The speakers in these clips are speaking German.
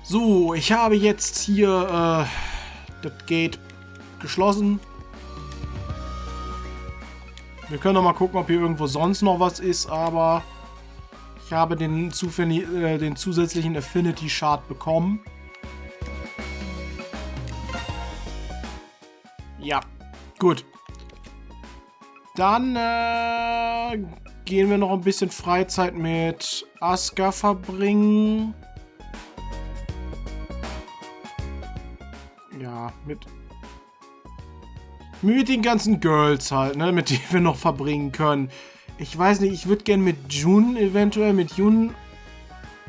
So, ich habe jetzt hier das Gate geschlossen. Wir können noch mal gucken, ob hier irgendwo sonst noch was ist, aber ich habe den zusätzlichen Affinity Shard bekommen. Ja, gut. Dann gehen wir noch ein bisschen Freizeit mit Asuka verbringen. Ja, mit den ganzen Girls halt, ne, mit denen wir noch verbringen können. Ich weiß nicht, ich würde gerne mit Jun eventuell, mit Jun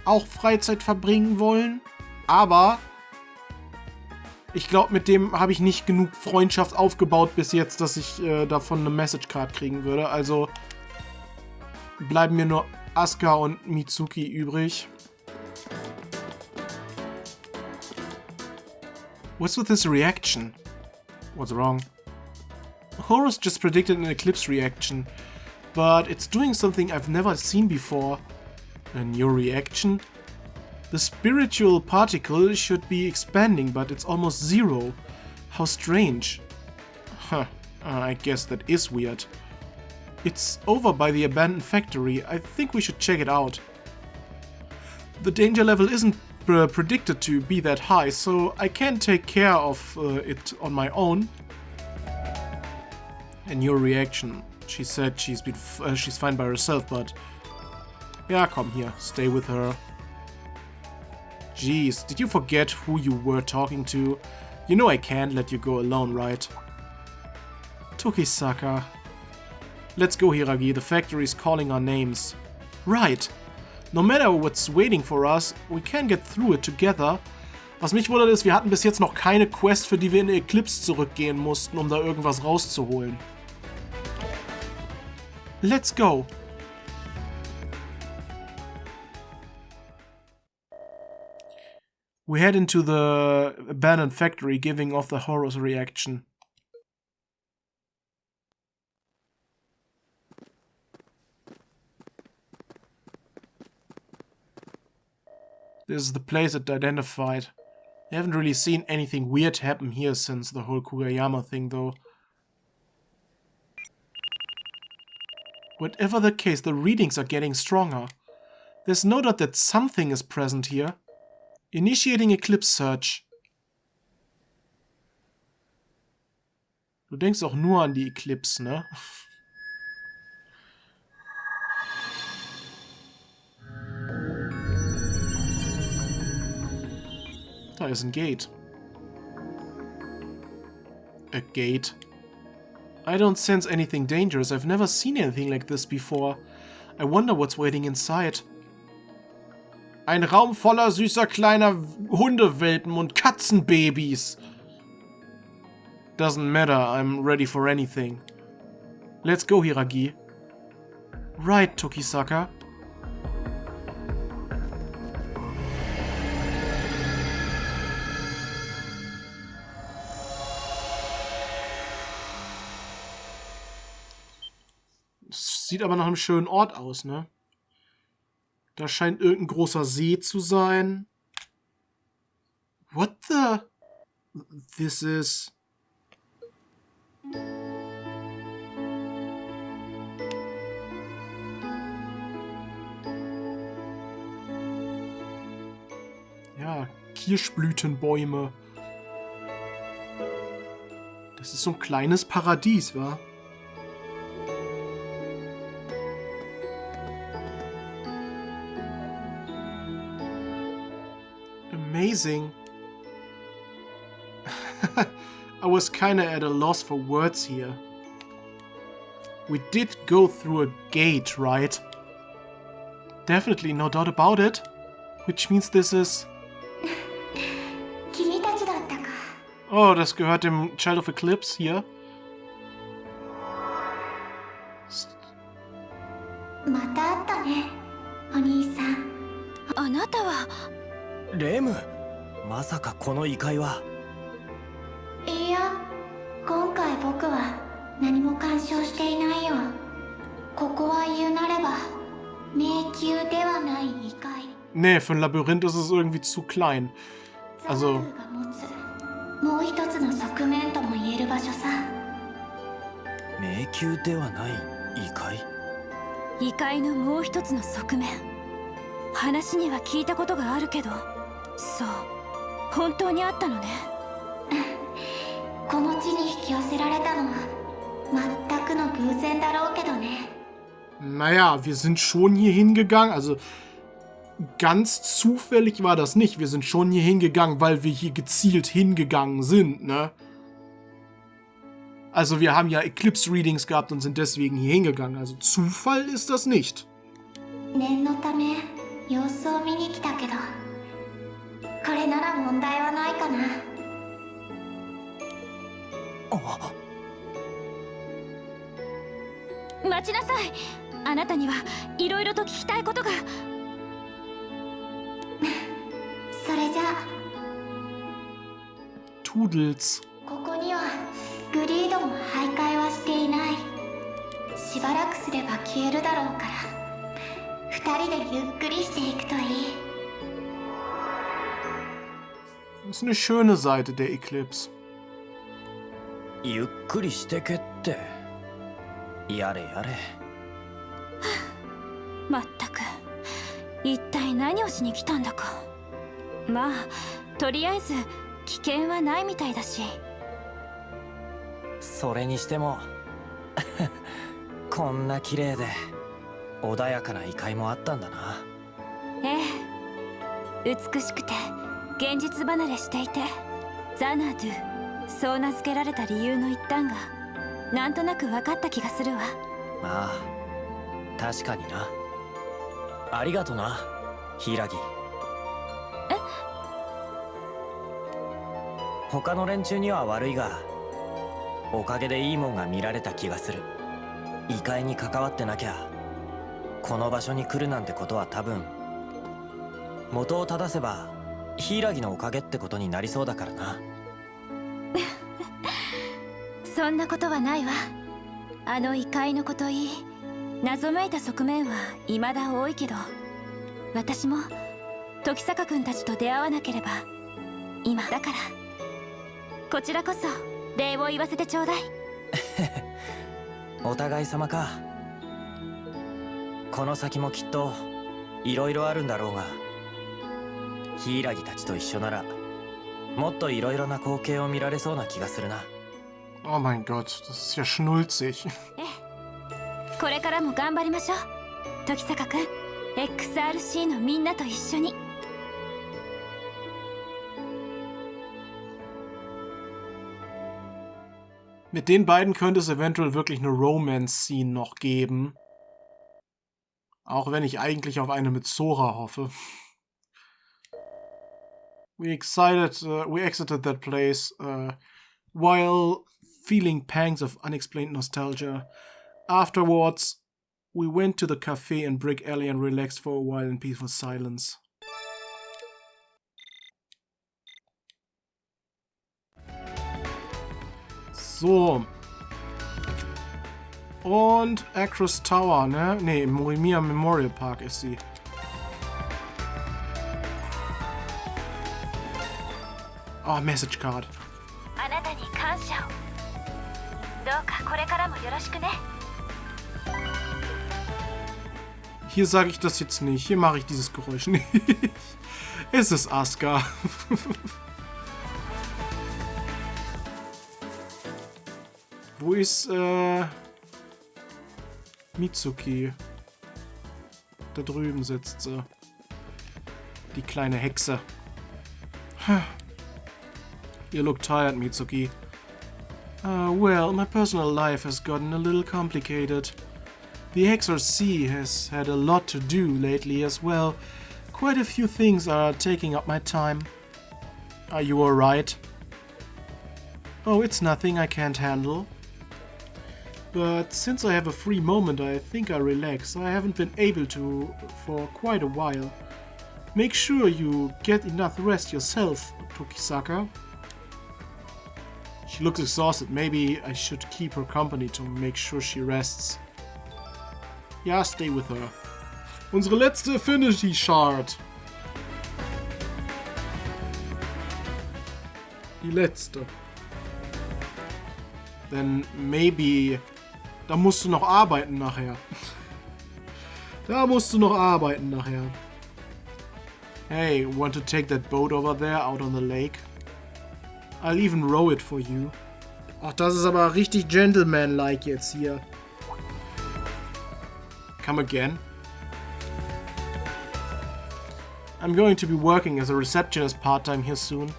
auch Freizeit verbringen wollen. Aber ich glaube, mit dem habe ich nicht genug Freundschaft aufgebaut bis jetzt, dass ich davon eine Message Card kriegen würde. Also bleiben mir nur Asuka und Mitsuki übrig. What's with this reaction? What's wrong? Horus just predicted an eclipse reaction, but it's doing something I've never seen before. And your reaction? The spiritual particle should be expanding, but it's almost zero. How strange. Huh, I guess that is weird. It's over by the abandoned factory. I think we should check it out. The danger level isn't predicted to be that high, so I can't take care of it on my own. And your reaction? She said she's fine by herself, but... Ja, komm hier, stay with her. Jeez, did you forget who you were talking to? You know I can't let you go alone, right? Tokisaka. Let's go, Hiragi, the factory's calling our names. Right. No matter what's waiting for us, we can get through it together. Was mich wundert ist, wir hatten bis jetzt noch keine Quest, für die wir in Eclipse zurückgehen mussten, um da irgendwas rauszuholen. Let's go! We head into the abandoned factory, giving off the Horus reaction. This is the place it identified. I haven't really seen anything weird happen here since the whole Kugayama thing, though. Whatever the case, the readings are getting stronger. There's no doubt that something is present here. Initiating Eclipse Search. Du denkst auch nur an die Eclipse, ne? Da ist ein Gate. A gate. I don't sense anything dangerous. I've never seen anything like this before. I wonder what's waiting inside. Ein Raum voller süßer kleiner Hundewelpen und Katzenbabys. Doesn't matter, I'm ready for anything. Let's go, Hiragi. Right, Tokisaka. Sieht aber nach einem schönen Ort aus, ne? Da scheint irgendein großer See zu sein. What the? This is... Ja, Kirschblütenbäume. Das ist so ein kleines Paradies, wa? Amazing. I was kinda at a loss for words here. We did go through a gate, right? Definitely, no doubt about it. Which means this is... Oh, das gehört dem Child of Eclipse hier.レム、まさかこの異界は。いや、今回僕は何も干渉していないよ。ここは言うなれば迷宮ではない異界。Nee, für ein Labyrinth ist es irgendwie zu klein. Also... もう一つの側面とも言える場所さ。迷宮ではない異界。異界のもう一つの側面。話には聞いたことがあるけど、そう本当にあったのね。この地に引き寄せられたのは全くの偶然だろうけどね。Naja, wir sind schon hier hingegangen, also ganz zufällig war das nicht. Wir sind schon hier hingegangen, weil wir hier gezielt hingegangen sind, ne? Also wir haben ja Eclipse-Readings gehabt und sind deswegen hier hingegangen. Also Zufall ist das nicht. 念のため様子を見に来たけど、これなら問題はないかな。待ちなさい。あなたにはいろいろと聞きたいことが。それじゃあ Tudels. ここにはグリードも徘徊はしていない。しばらくすれば消えるだろうから、二人でゆっくりしていくといい。 Das ist eine schöne Seite der Eclipse. ゆっくりしてけって。やれやれ。まったく一体何をしに来たんだか。まあとりあえず危険はないみたいだし。それにしてもこんな綺麗で穏やかな異界もあったんだな。ええ、美しくて現実離れしていて、ザナドゥ、そう名付けられた理由の一端がなんとなく分かった気がするわ。ああ、確かにな。ありがとな、柊。他の連中には悪いが、おかげでいいもんが見られた気がする。異界に関わってなきゃこの場所に来るなんてことは多分、元を正せば柊のおかげってことになりそうだからな。そんなことはないわ。あの異界のこといい、謎めいた側面は未だ多いけど、私も時坂君たちと出会わなければ今だから、こちらこそ礼を言わせてちょうだい。お互い様か。この先もきっといろいろあるんだろうが、柊たちと一緒ならもっといろいろな光景を見られそうな気がするな。Oh mein Gott, das ist ja schnulzig. これからも頑張りましょう、時坂君。XRC のみんなと一緒に。Mit den beiden könnte es eventuell wirklich eine Romance-Scene noch geben. Auch wenn ich eigentlich auf eine mit Sora hoffe. We exited that place while feeling pangs of unexplained nostalgia. Afterwards, we went to the cafe in Brick Alley and relaxed for a while in peaceful silence. So. Und Across Tower, ne? Ne, im Morimiya Memorial Park ist sie. Oh, Message Card. Hier sage ich das jetzt nicht. Hier mache ich dieses Geräusch nicht. Es ist Asuka. Wo ist, Mitsuki? Da drüben sitzt sie. Die kleine Hexe. You look tired, Mitsuki. Well, my personal life has gotten a little complicated. The XRC has had a lot to do lately as well. Quite a few things are taking up my time. Are you alright? Oh, it's nothing I can't handle. But since I have a free moment, I think I'll relax. I haven't been able to for quite a while. Make sure you get enough rest yourself, Tokisaka. She looks exhausted. Maybe I should keep her company to make sure she rests. Ja, stay with her. Unsere letzte Affinity Shard. Die letzte. Then maybe... Da musst du noch arbeiten nachher. Da musst du noch arbeiten nachher. Hey, want to take that boat over there out on the lake? I'll even row it for you. Ach, das ist aber richtig gentleman-like jetzt hier. Come again? I'm going to be working as a receptionist part-time here soon.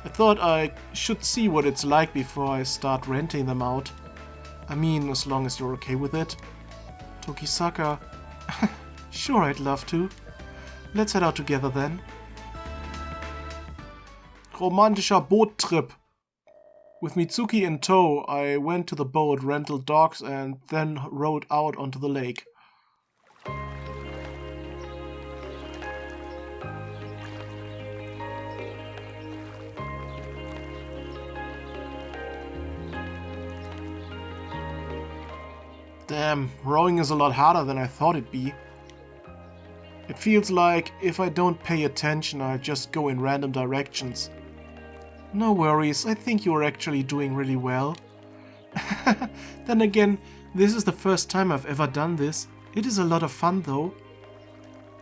I thought I should see what it's like before I start renting them out. I mean, as long as you're okay with it. Tokisaka. Sure, I'd love to. Let's head out together then. Romantischer Boottrip. With Mitsuki in tow, I went to the boat rental docks and then rowed out onto the lake. Damn, rowing is a lot harder than I thought it'd be. It feels like if I don't pay attention, I'll just go in random directions. No worries, I think you're actually doing really well. Then again, this is the first time I've ever done this. It is a lot of fun though.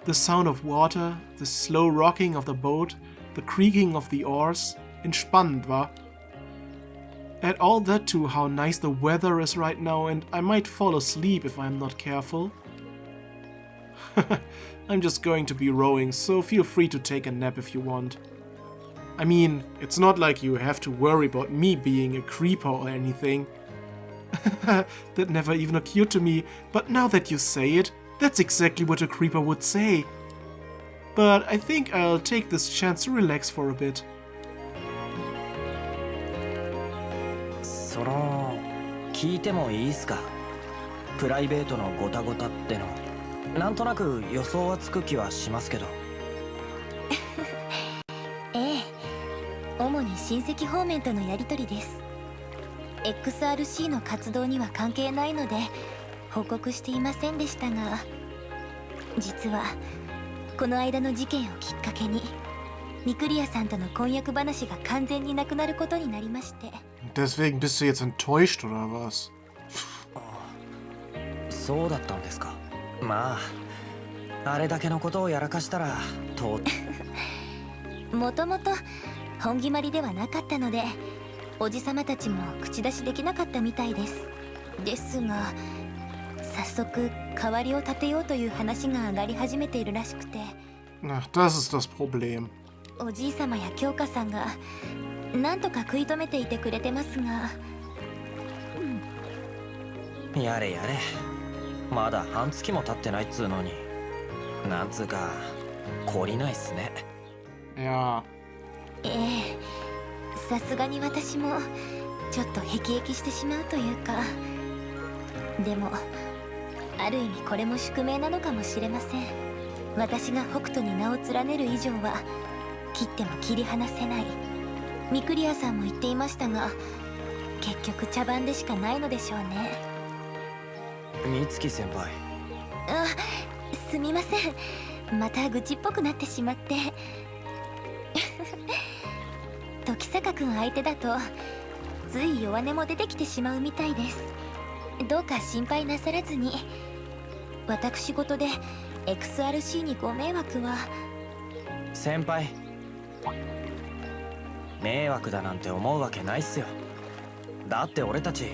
The sound of water, the slow rocking of the boat, the creaking of the oars. Entspannend, wa? Add all that to how nice the weather is right now and I might fall asleep if I'm not careful. I'm just going to be rowing, so feel free to take a nap if you want. I mean, it's not like you have to worry about me being a creeper or anything. That never even occurred to me, but now that you say it, that's exactly what a creeper would say. But I think I'll take this chance to relax for a bit. 聞いてもいいっすか？プライベートのゴタゴタってのなんとなく予想はつく気はしますけど。ええ、主に親戚方面とのやり取りです。XRC の活動には関係ないので報告していませんでしたが、実はこの間の事件をきっかけにミクリアさんとの婚約話が完全になくなることになりまして。Deswegen bist du jetzt enttäuscht oder was? そうだったんですか。まあ、あれだけのことをやらかしたらと。もともと本決まりではなかったので、おじさまたちも口出しできなかったみたいです。ですが、早速代わりを立てようという話が上がり始めているらしくて。Ach, das ist das Problem. おじいさまや京香さんがなんとか食い止めていてくれてますが、やれやれ、まだ半月も経ってないっつうのに、なんつうか懲りないっすね。いや、ええ、さすがに私もちょっとへきへきしてしまうというか、でもある意味これも宿命なのかもしれません。私が北斗に名を連ねる以上は切っても切り離せない。ミクリアさんも言っていましたが、結局茶番でしかないのでしょうね。美月先輩。あ、すみません。また愚痴っぽくなってしまって。時坂くん相手だとつい弱音も出てきてしまうみたいです。どうか心配なさらずに。私事で XRC にご迷惑は。先輩、迷惑だなんて思うわけないっすよ。だって俺たち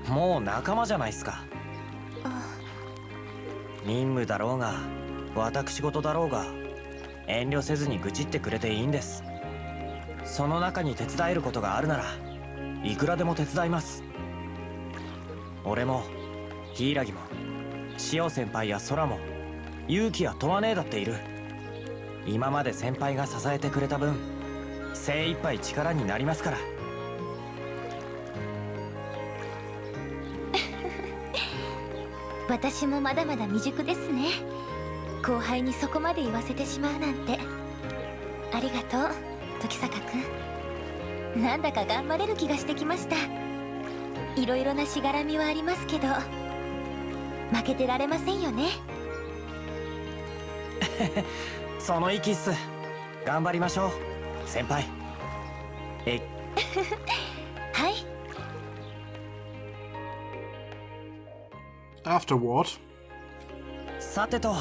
もう仲間じゃないっすか。任務だろうが私事だろうが遠慮せずに愚痴ってくれていいんです。その中に手伝えることがあるならいくらでも手伝います。俺も柊も塩先輩や空も勇気や問わねえだっている。今まで先輩が支えてくれた分精一杯力になりますから。私もまだまだ未熟ですね。後輩にそこまで言わせてしまうなんて。ありがとう時坂くん。なんだか頑張れる気がしてきました。いろいろなしがらみはありますけど負けてられませんよね。その意気っす。頑張りましょう先輩。はい。 Afterward. さてと、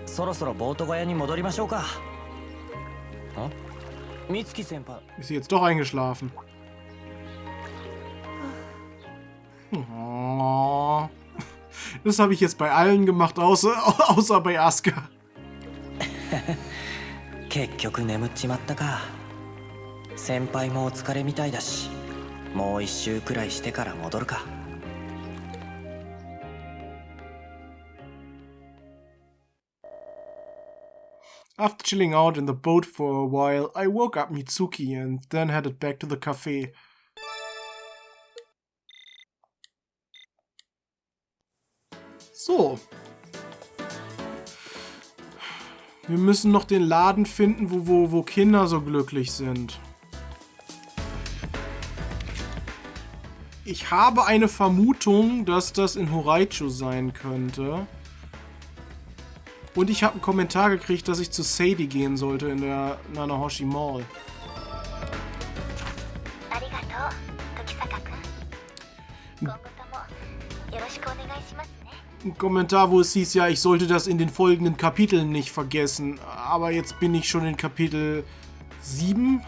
そろそろボート小屋に戻りましょうか。美月先輩。 Ist sie jetzt doch eingeschlafen? Oh. Das habe ich jetzt bei allen gemacht, außer bei Asuka. 結局眠っちまったか。先輩もお疲れみたいだし、もう一周くらいしてから戻るか。After chilling out in the boat for a while, I woke up Mitsuki and then headed back to the cafe. So. Wir müssen noch den Laden finden, wo Kinder so glücklich sind. Ich habe eine Vermutung, dass das in Horaiju sein könnte. Und ich habe einen Kommentar gekriegt, dass ich zu Seite gehen sollte in der Nanahoshi Mall. Ein Kommentar, wo es hieß, ja, ich sollte das in den folgenden Kapiteln nicht vergessen. Aber jetzt bin ich schon in Kapitel 7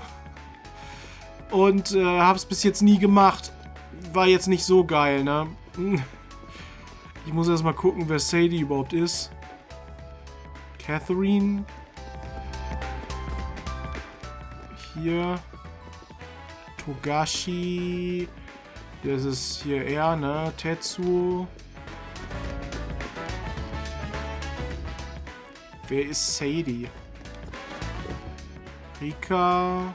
und habe es bis jetzt nie gemacht. War jetzt nicht so geil, ne? Ich muss erst mal gucken, wer Sadie überhaupt ist. Catherine. Hier. Togashi. Das ist hier er, ne? Tetsuo. Wer ist Sadie? Rika.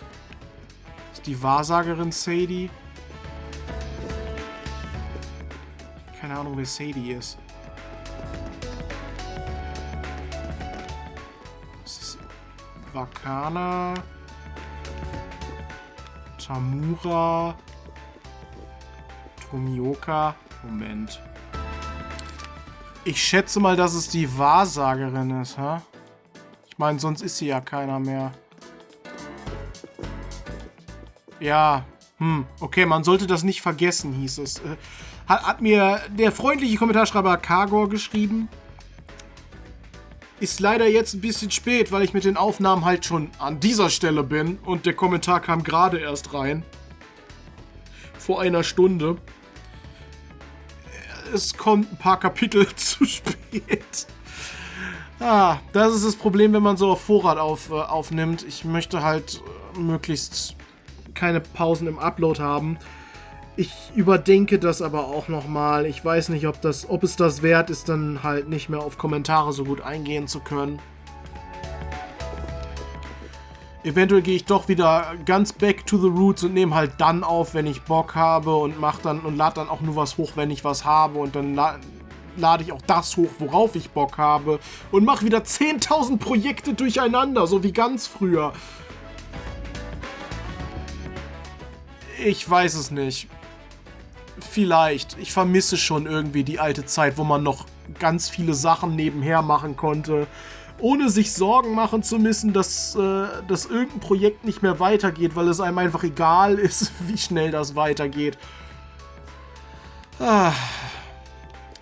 Ist die Wahrsagerin Sadie? Keine Ahnung, wer Sadie ist. Wakana, Tamura, Tomioka. Moment. Ich schätze mal, dass es die Wahrsagerin ist, ha? Ich meine, sonst ist sie ja keiner mehr. Ja, okay, man sollte das nicht vergessen, hieß es. Hat mir der freundliche Kommentarschreiber Kagor geschrieben. Ist leider jetzt ein bisschen spät, weil ich mit den Aufnahmen halt schon an dieser Stelle bin. Und der Kommentar kam gerade erst rein. Vor einer Stunde. Es kommt ein paar Kapitel zu spät. Das ist das Problem, wenn man so auf Vorrat aufnimmt. Ich möchte halt möglichst keine Pausen im Upload haben. Ich überdenke das aber auch nochmal. Ich weiß nicht, ob es das wert ist, dann halt nicht mehr auf Kommentare so gut eingehen zu können. Eventuell gehe ich doch wieder ganz back to the roots und nehme halt dann auf, wenn ich Bock habe und lade dann auch nur was hoch, wenn ich was habe und dann lade ich auch das hoch, worauf ich Bock habe und mache wieder 10.000 Projekte durcheinander, so wie ganz früher. Ich weiß es nicht. Vielleicht. Ich vermisse schon irgendwie die alte Zeit, wo man noch ganz viele Sachen nebenher machen konnte, ohne sich Sorgen machen zu müssen, dass irgendein Projekt nicht mehr weitergeht, weil es einem einfach egal ist, wie schnell das weitergeht.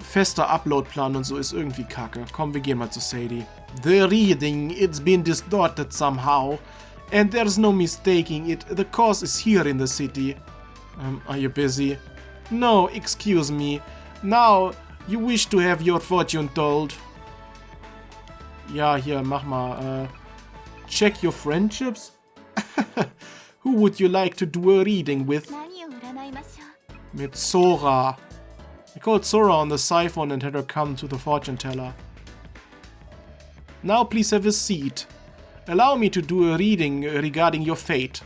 Fester Uploadplan und so ist irgendwie kacke. Komm, wir gehen mal zu Sadie. The reading, it's been distorted somehow. And there's no mistaking it. The cause is here in the city. Are you busy? No, excuse me. Now, you wish to have your fortune told. Ja, hier, mach mal. Check your friendships? Who would you like to do a reading with? Mit Sora. I called Sora on the siphon and had her come to the fortune teller. Now please have a seat. Allow me to do a reading regarding your fate.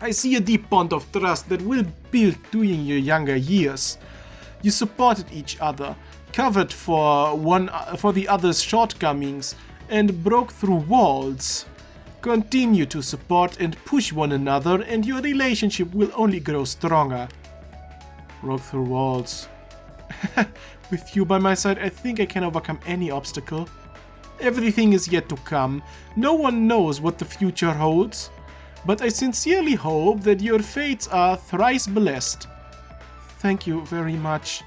I see a deep bond of trust that will build during your younger years. You supported each other, covered for the other's shortcomings, and broke through walls. Continue to support and push one another, and your relationship will only grow stronger. Broke through walls. With you by my side, I think I can overcome any obstacle. Everything is yet to come. No one knows what the future holds. But I sincerely hope that your fates are thrice blessed. Thank you very much.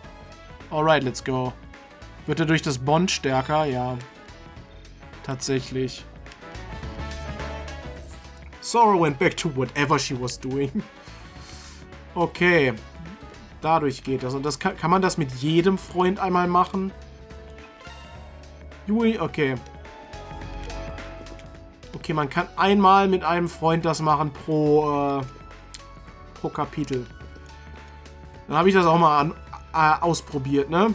Alright, let's go. Wird er durch das Bond stärker? Ja. Tatsächlich. Sora went back to whatever she was doing. Okay. Dadurch geht das. Und das kann man das mit jedem Freund einmal machen? Jui, okay. Okay, man kann einmal mit einem Freund das machen pro Kapitel. Dann habe ich das auch mal ausprobiert, ne?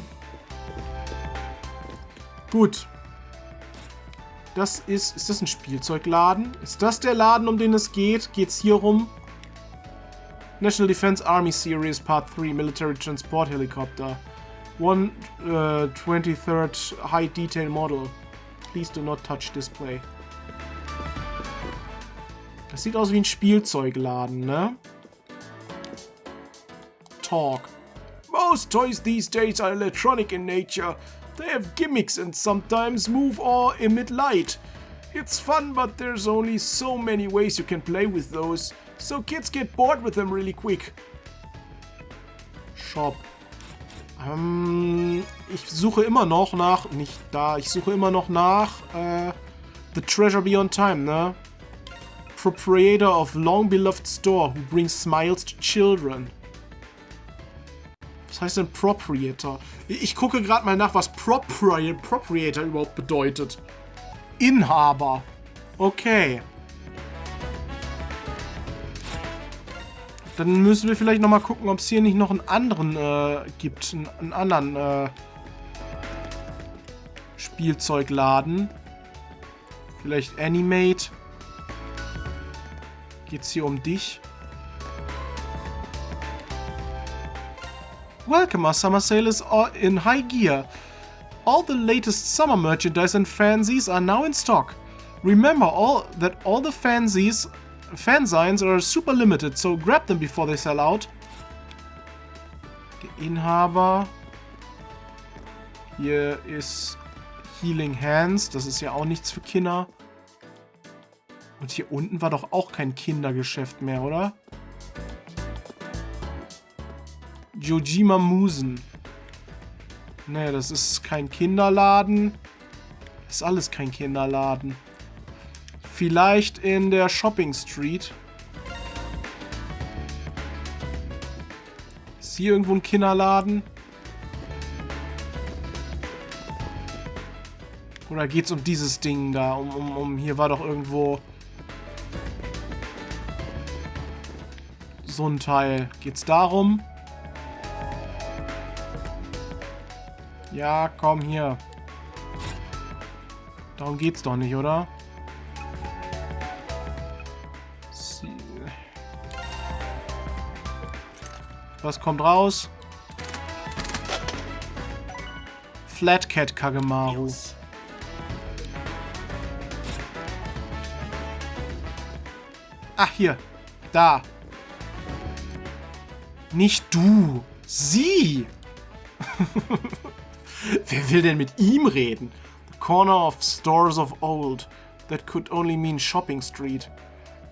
Gut. Das ist das ein Spielzeugladen? Ist das der Laden, um den es geht? Geht's hier rum? National Defense Army Series Part 3 Military Transport Helicopter. 123rd High Detail Model. Please do not touch display. Das sieht aus wie ein Spielzeugladen, ne? Talk. Most toys these days are electronic in nature. They have gimmicks and sometimes move or emit light. It's fun, but there's only so many ways you can play with those. So kids get bored with them really quick. Shop. Ich suche immer noch nach... Nicht da. Ich suche immer noch nach... The Treasure Beyond Time, ne? Proprietor of long-beloved store who brings smiles to children. Was heißt denn Proprietor? Ich gucke gerade mal nach, was Proprietor überhaupt bedeutet. Inhaber. Okay. Dann müssen wir vielleicht nochmal gucken, ob es hier nicht noch einen anderen gibt. Einen anderen Spielzeugladen. Vielleicht Animate. Geht's hier um dich? Welcome, our summer sale is in high gear. All the latest summer merchandise and fanzines are now in stock. Remember all the fanzines are super limited, so grab them before they sell out. Inhaber. Hier ist Healing Hands, das ist ja auch nichts für Kinder. Und hier unten war doch auch kein Kindergeschäft mehr, oder? Jojima Musen. Nee, das ist kein Kinderladen. Ist alles kein Kinderladen. Vielleicht in der Shopping Street. Ist hier irgendwo ein Kinderladen? Oder geht's um dieses Ding da? Hier war doch irgendwo... so ein Teil. Geht's darum? Ja, komm hier. Darum geht's doch nicht, oder? Was kommt raus? Flatcat Kagemaru. Ach, hier. Da. Nicht du. Sie. Wer will denn mit ihm reden? The corner of stores of old. That could only mean shopping street.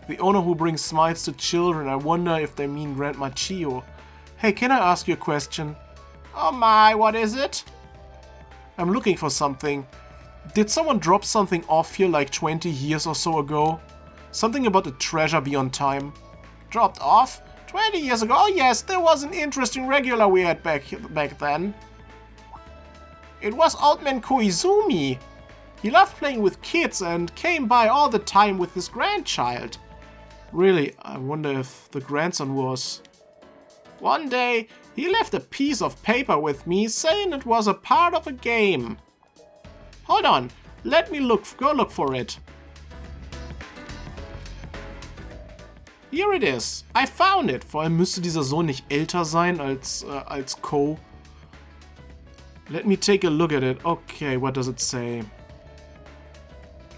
The owner who brings smiles to children. I wonder if they mean Grandma Chio. Hey, can I ask you a question? Oh my, what is it? I'm looking for something. Did someone drop something off here like 20 years or so ago? Something about a treasure beyond time. Dropped off? 20 years ago? Oh yes, there was an interesting regular we had back then. It was Old Man Koizumi. He loved playing with kids and came by all the time with his grandchild. Really, I wonder if the grandson was... One day, he left a piece of paper with me saying it was a part of a game. Hold on, let me go look for it. Here it is. I found it. Vor allem müsste dieser Sohn nicht älter sein als Kou. Let me take a look at it. Okay, what does it say?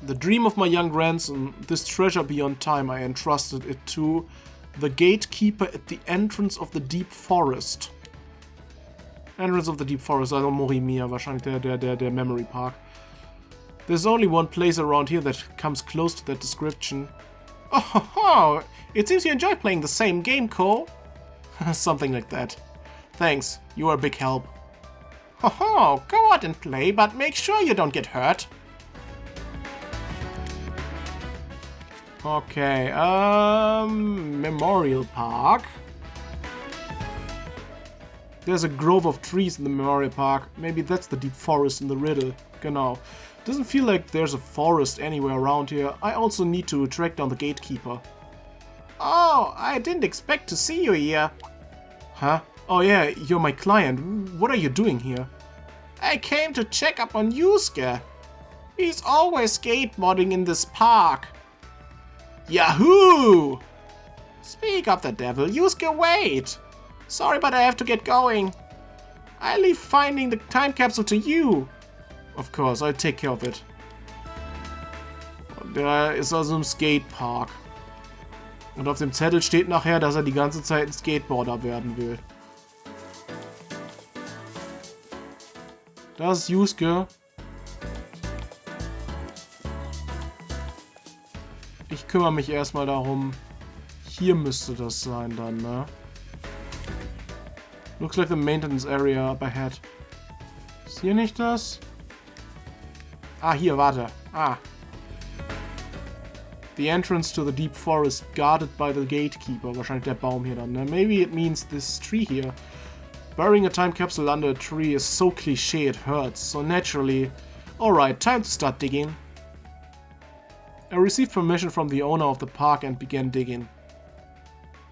The dream of my young grandson, this treasure beyond time, I entrusted it to the gatekeeper at the entrance of the deep forest. Entrance of the deep forest, also Morimiya, wahrscheinlich der Memory Park. There's only one place around here that comes close to that description. Oh ho ho! It seems you enjoy playing the same game, Cole. Something like that. Thanks, you are a big help. Ho ho! Go out and play, but make sure you don't get hurt. Okay, Memorial Park. There's a grove of trees in the Memorial Park. Maybe that's the deep forest in the riddle. Genau. Doesn't feel like there's a forest anywhere around here. I also need to track down the gatekeeper. Oh, I didn't expect to see you here. Huh? Oh yeah, you're my client. What are you doing here? I came to check up on Yusuke. He's always skateboarding in this park. Yahoo! Speak of the devil, Yusuke, wait! Sorry, but I have to get going. I leave finding the time capsule to you. Of course, I'll take care of it. Da ist also ein Skatepark. Und auf dem Zettel steht nachher, dass er die ganze Zeit ein Skateboarder werden will. Das ist Yusuke. Ich kümmere mich erstmal darum. Hier müsste das sein dann, ne? Looks like the maintenance area up ahead. Ist hier nicht das? Ah, hier, warte. Ah. The entrance to the deep forest guarded by the gatekeeper. Wahrscheinlich der Baum hier dann, ne? Maybe it means this tree here. Burying a time capsule under a tree is so cliché it hurts. So naturally... Alright, time to start digging. I received permission from the owner of the park and began digging.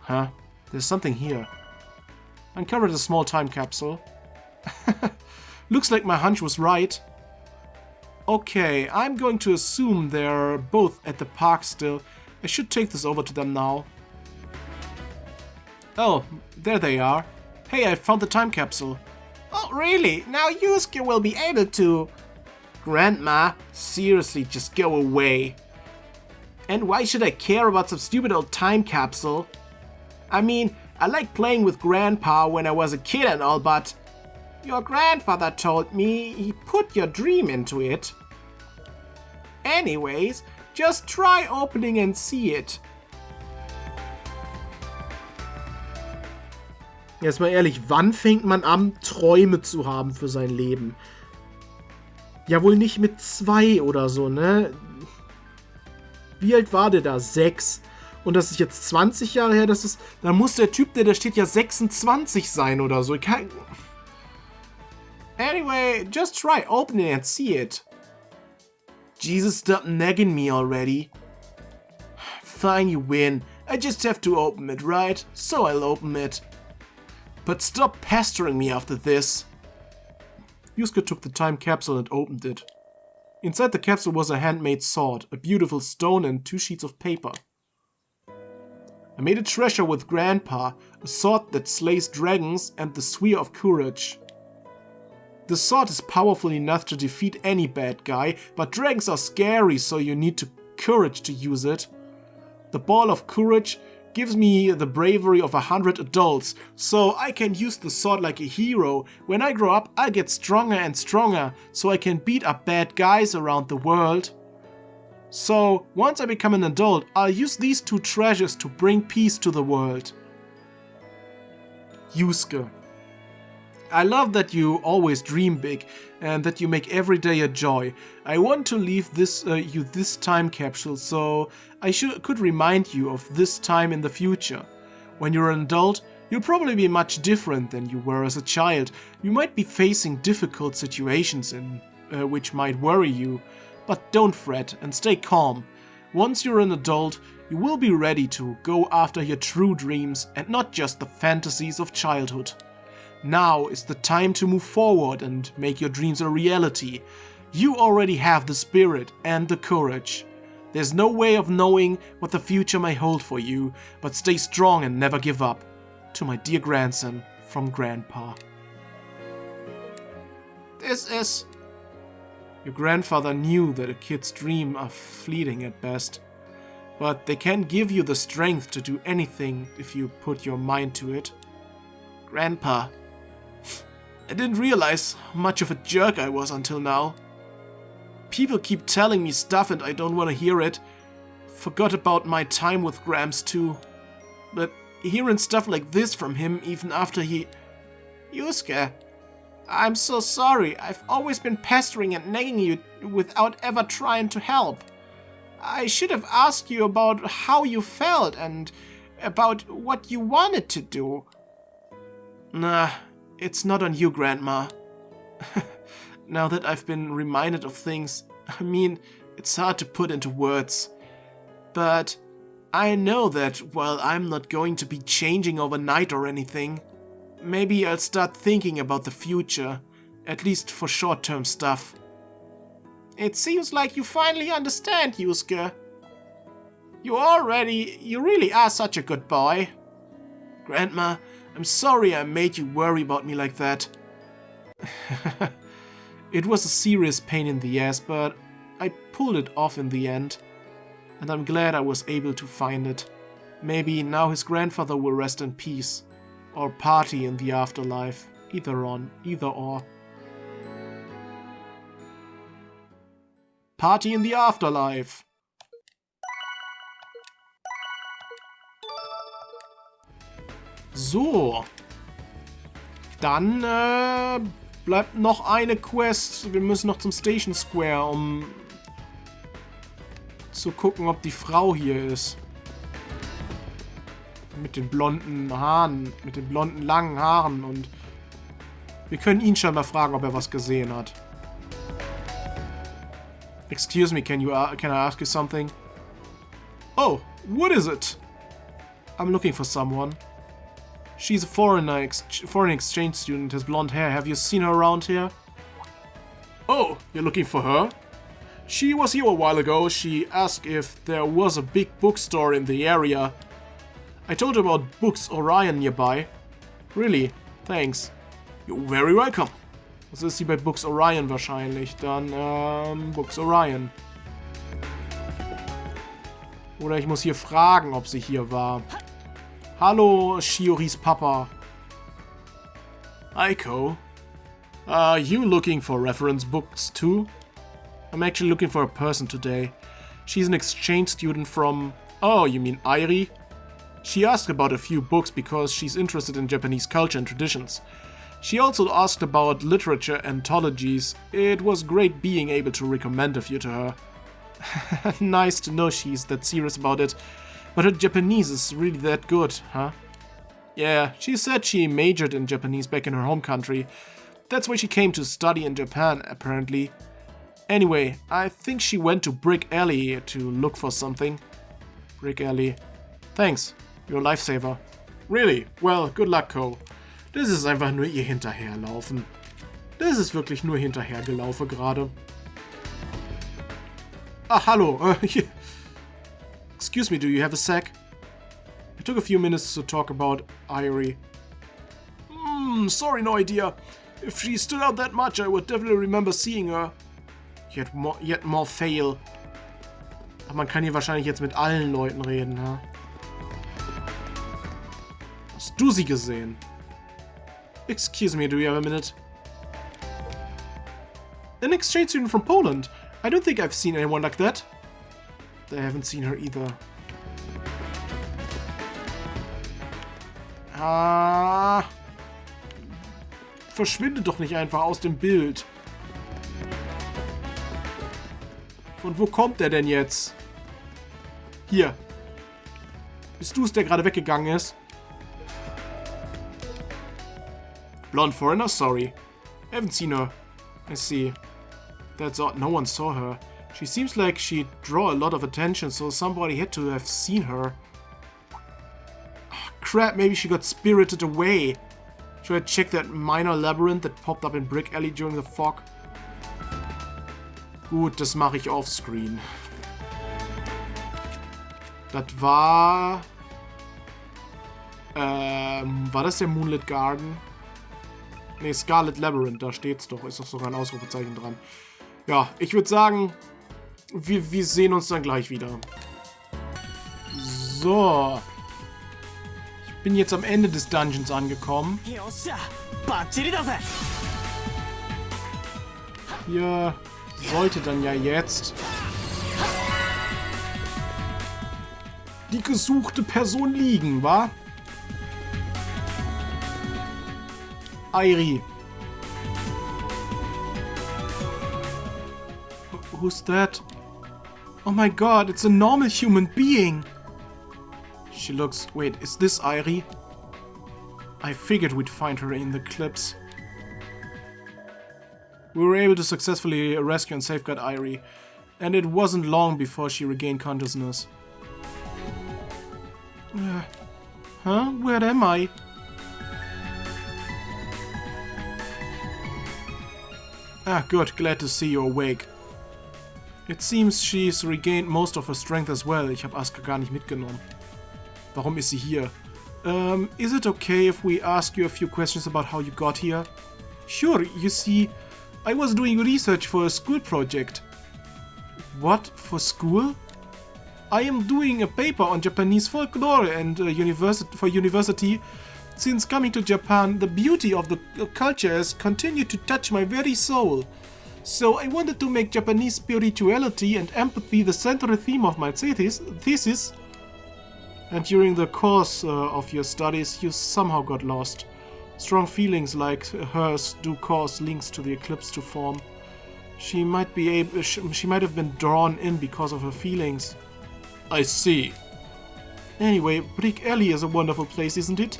Huh? There's something here. Uncovered a small time capsule. Looks like my hunch was right. Okay, I'm going to assume they're both at the park still. I should take this over to them now. Oh, there they are. Hey, I found the time capsule. Oh, really? Now Yusuke will be able to... Grandma, seriously, just go away. And why should I care about some stupid old time capsule? I mean, I like playing with Grandpa when I was a kid and all, but... Your grandfather told me he put your dream into it. Anyways, just try opening and see it. Jetzt mal ehrlich, wann fängt man an, Träume zu haben für sein Leben? Ja, wohl nicht mit 2 oder so, ne? Wie alt war der da? 6. Und das ist jetzt 20 Jahre her, das ist... Da muss der Typ, der da steht, ja 26 sein oder so. Anyway, just try opening and see it. Jesus, stop nagging me already. Fine, you win. I just have to open it, right? So I'll open it. But stop pestering me after this. Yusuke took the time capsule and opened it. Inside the capsule was a handmade sword, a beautiful stone and 2 sheets of paper. I made a treasure with Grandpa, a sword that slays dragons and the sphere of courage. The sword is powerful enough to defeat any bad guy, but dragons are scary, so you need courage to use it. The ball of courage gives me the bravery of 100 adults, so I can use the sword like a hero. When I grow up, I'll get stronger and stronger, so I can beat up bad guys around the world. So, once I become an adult, I'll use these 2 treasures to bring peace to the world. Yusuke. I love that you always dream big and that you make every day a joy. I want to leave you this time capsule so I could remind you of this time in the future. When you're an adult, you'll probably be much different than you were as a child. You might be facing difficult situations which might worry you. But don't fret and stay calm. Once you're an adult, you will be ready to go after your true dreams and not just the fantasies of childhood. Now is the time to move forward and make your dreams a reality. You already have the spirit and the courage. There's no way of knowing what the future may hold for you, but stay strong and never give up. To my dear grandson, from Grandpa. This is... Your grandfather knew that a kid's dreams are fleeting at best, but they can give you the strength to do anything if you put your mind to it. Grandpa, I didn't realize how much of a jerk I was until now. People keep telling me stuff and I don't want to hear it. Forgot about my time with Gramps too. But hearing stuff like this from him even after he... Yusuke, I'm so sorry. I've always been pestering and nagging you without ever trying to help. I should have asked you about how you felt and about what you wanted to do. Nah, it's not on you, Grandma. Now that I've been reminded of things, I mean, it's hard to put into words. But I know that while I'm not going to be changing overnight or anything, maybe I'll start thinking about the future, at least for short-term stuff. It seems like you finally understand, Yusuke. You really are such a good boy. Grandma, I'm sorry I made you worry about me like that. It was a serious pain in the ass, but I pulled it off in the end. And I'm glad I was able to find it. Maybe now his grandfather will rest in peace. Or party in the afterlife. Either or. Party in the afterlife. So. Dann bleibt noch eine Quest. Wir müssen noch zum Station Square, um zu gucken, ob die Frau hier ist. Mit den blonden Haaren, mit den blonden langen Haaren, und wir können ihn schon mal fragen, ob er was gesehen hat. Excuse me, can I ask you something? Oh, what is it? I'm looking for someone. She's a foreign exchange student, has blonde hair. Have you seen her around here? Oh, you're looking for her? She was here a while ago. She asked if there was a big bookstore in the area. I told her about Books Orion nearby. Really? Thanks. You're very welcome. Das ist sie bei Books Orion wahrscheinlich. Dann, Books Orion. Oder ich muss hier fragen, ob sie hier war. Hallo, Shioris Papa. Aiko. Are you looking for reference books too? I'm actually looking for a person today. She's an exchange student from... Oh, you mean Airi? She asked about a few books because she's interested in Japanese culture and traditions. She also asked about literature anthologies. It was great being able to recommend a few to her. Nice to know she's that serious about it. But her Japanese is really that good, huh? Yeah, she said she majored in Japanese back in her home country. That's why she came to study in Japan, apparently. Anyway, I think she went to Brick Alley to look for something. Brick Alley. Thanks, you're a lifesaver. Really? Well, good luck, Ko. Das ist einfach nur ihr Hinterherlaufen. Das ist wirklich nur hinterhergelaufen gerade. Ah, hallo. Excuse me, do you have a sec? I took a few minutes to talk about Airi. Sorry, no idea. If she stood out that much, I would definitely remember seeing her. Yet more fail. Aber man kann hier wahrscheinlich jetzt mit allen Leuten reden, ne? Hast du sie gesehen? Excuse me, do you have a minute? An exchange student from Poland. I don't think I've seen anyone like that. I haven't seen her either. Verschwinde doch nicht einfach aus dem Bild. Von wo kommt der denn jetzt? Hier. Bist du es, der gerade weggegangen ist? Blonde foreigner? Sorry. I haven't seen her. I see. That's odd. No one saw her. She seems like she'd draw a lot of attention, so somebody had to have seen her. Oh, crap, maybe she got spirited away. Should I check that minor labyrinth that popped up in Brick Alley during the fog? Gut, das mache ich offscreen. Das war... war das der Moonlit Garden? Ne, Scarlet Labyrinth, da steht's doch. Ist doch sogar ein Ausrufezeichen dran. Ja, ich würde sagen, wir sehen uns dann gleich wieder. So. Ich bin jetzt am Ende des Dungeons angekommen. Hier sollte dann ja jetzt die gesuchte Person liegen, wa? Airi. Who's that? Oh my god, it's a normal human being. She looks... Wait, is this Airi? I figured we'd find her in the clips. We were able to successfully rescue and safeguard Airi, and it wasn't long before she regained consciousness. Huh? Where am I? Ah, good. Glad to see you awake. It seems she's regained most of her strength as well. Ich habe Asuka gar nicht mitgenommen. Warum ist sie hier? Is it okay if we ask you a few questions about how you got here? Sure, you see, I was doing research for a school project. What? For school? I am doing a paper on Japanese folklore and for university. Since coming to Japan, the beauty of the culture has continued to touch my very soul. So I wanted to make Japanese spirituality and empathy the central theme of my thesis. And during the course of your studies, you somehow got lost. Strong feelings like hers do cause links to the eclipse to form. She might have been drawn in because of her feelings. I see. Anyway, Brick Alley is a wonderful place, isn't it?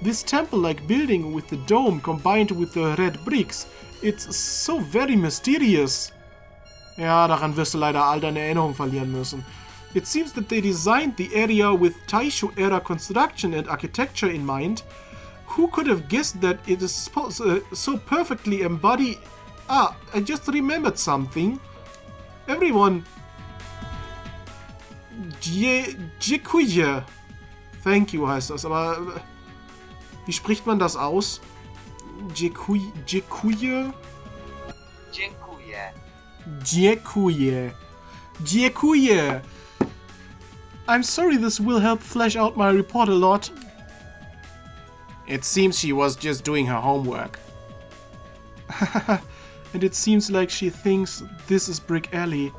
This temple-like building with the dome combined with the red bricks, it's so very mysterious. Ja, daran wirst du leider all deine Erinnerungen verlieren müssen. It seems that they designed the area with Taisho-era construction and architecture in mind. Who could have guessed that it is so perfectly embodied? Ah, I just remembered something. Everyone... Jikuye. Thank you heißt das, aber... Wie spricht man das aus? Jikuye? Jikuye. I'm sorry, this will help flesh out my report a lot. It seems she was just doing her homework. And it seems like she thinks this is Brick Alley.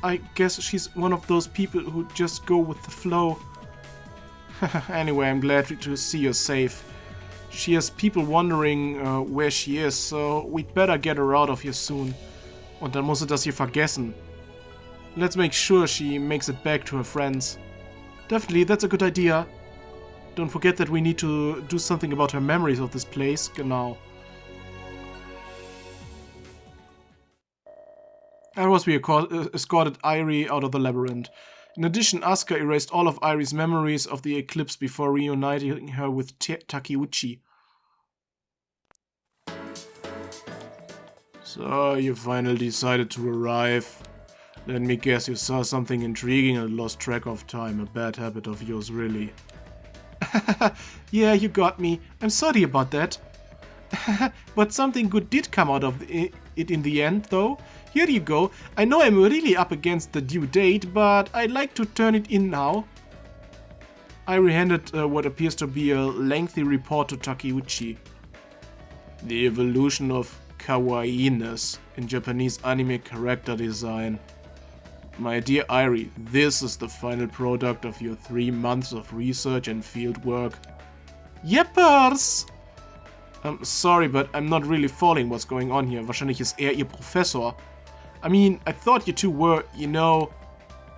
I guess she's one of those people who just go with the flow. Anyway, I'm glad to see you're safe. She has people wondering where she is, so we'd better get her out of here soon. Und dann muss sie das hier vergessen. Let's make sure she makes it back to her friends. Definitely, that's a good idea. Don't forget that we need to do something about her memories of this place. Genau. As we escorted Airi out of the labyrinth. In addition, Asuka erased all of Airi's memories of the eclipse before reuniting her with Takeuchi. So, you finally decided to arrive. Let me guess, you saw something intriguing and lost track of time. A bad habit of yours, really. Yeah, you got me. I'm sorry about that. But something good did come out of it in the end, though. Here you go. I know I'm really up against the due date, but I'd like to turn it in now. Airi handed what appears to be a lengthy report to Takeuchi. The evolution of kawaii-ness in Japanese anime character design. My dear Airi, this is the final product of your 3 months of research and field work. Yeppers! I'm sorry, but I'm not really following what's going on here. Wahrscheinlich ist ihr Professor. I mean, I thought you two were, you know...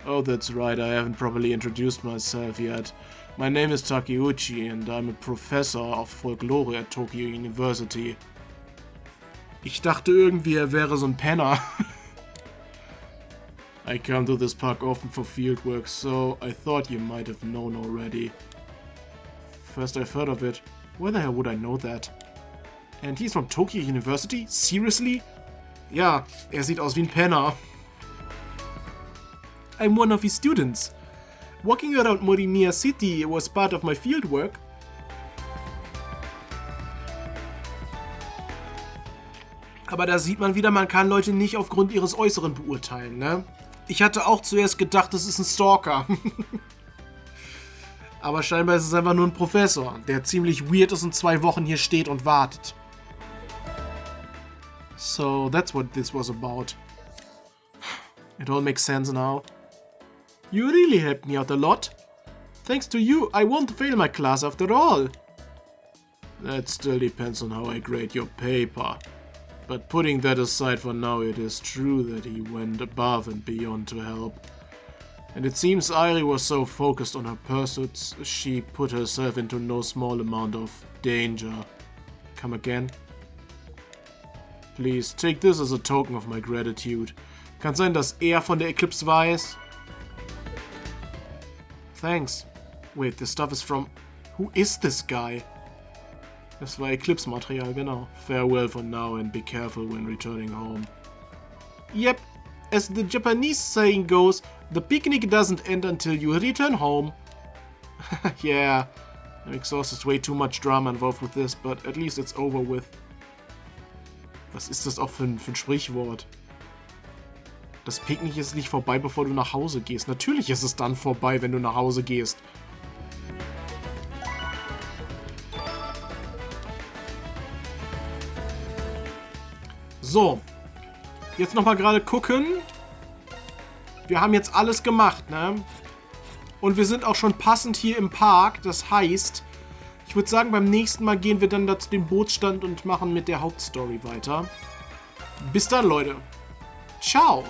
Oh, that's right, I haven't properly introduced myself yet. My name is Takeuchi and I'm a professor of folklore at Tokyo University. Ich dachte irgendwie, wäre so ein Penner. I come to this park often for fieldwork, so I thought you might have known already. First I've heard of it. Where the hell would I know that? And he's from Tokyo University? Seriously? Ja, sieht aus wie ein Penner. I'm one of his students. Walking around Morimiya City was part of my fieldwork. Aber da sieht man wieder, man kann Leute nicht aufgrund ihres Äußeren beurteilen, ne? Ich hatte auch zuerst gedacht, das ist ein Stalker. Aber scheinbar ist es einfach nur ein Professor, der ziemlich weird ist und 2 Wochen hier steht und wartet. So that's what this was about. It all makes sense now. You really helped me out a lot. Thanks to you, I won't fail my class after all. That still depends on how I grade your paper. But putting that aside for now, it is true that he went above and beyond to help. And it seems Airi was so focused on her pursuits, she put herself into no small amount of danger. Come again? Please, take this as a token of my gratitude. Kann sein, dass von der Eclipse weiß. Thanks. Wait, this stuff is from... Who is this guy? Das war Eclipse-Material, genau. Farewell for now and be careful when returning home. Yep, as the Japanese saying goes, the picnic doesn't end until you return home. Yeah, I'm exhausted, way too much drama involved with this, but at least it's over with. Was ist das auch für ein Sprichwort? Das Picknick ist nicht vorbei, bevor du nach Hause gehst. Natürlich ist es dann vorbei, wenn du nach Hause gehst. So, jetzt nochmal gerade gucken. Wir haben jetzt alles gemacht, ne? Und wir sind auch schon passend hier im Park. Das heißt, ich würde sagen, beim nächsten Mal gehen wir dann da zu dem Bootsstand und machen mit der Hauptstory weiter. Bis dann, Leute. Ciao.